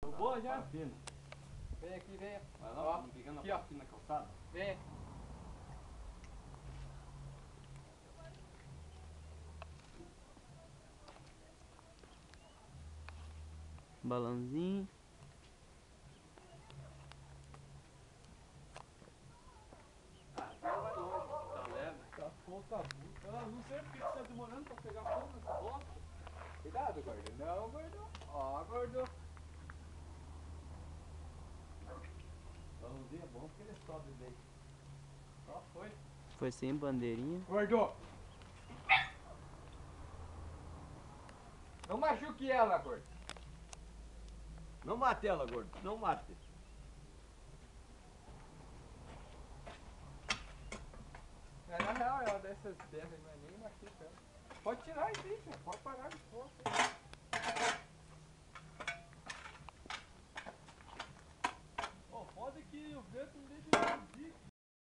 Boa já? Fina. Vem aqui, vem. Vai Ó, lá, pegando aqui, a ó. parte na calçada. Vem. Balãozinho. Ah, não vai longe, tá leve. Tá pouca puta. Eu não sei porque você tá demorando pra pegar fogo nessa bosta. Cuidado, gordo. Não, gordo. Ó, gordo. Balãozinho é bom porque ele sobe bem. Ó, foi. Foi sem bandeirinha. Gordo. Não machuque ela, gordo. Não mate ela, gordo. Não mate. Mas na real, ela dessas berras aí, não é nem machuca ela. Pode tirar isso aí, filho. Pode parar de fogo. Ó, foda que o vento não deixa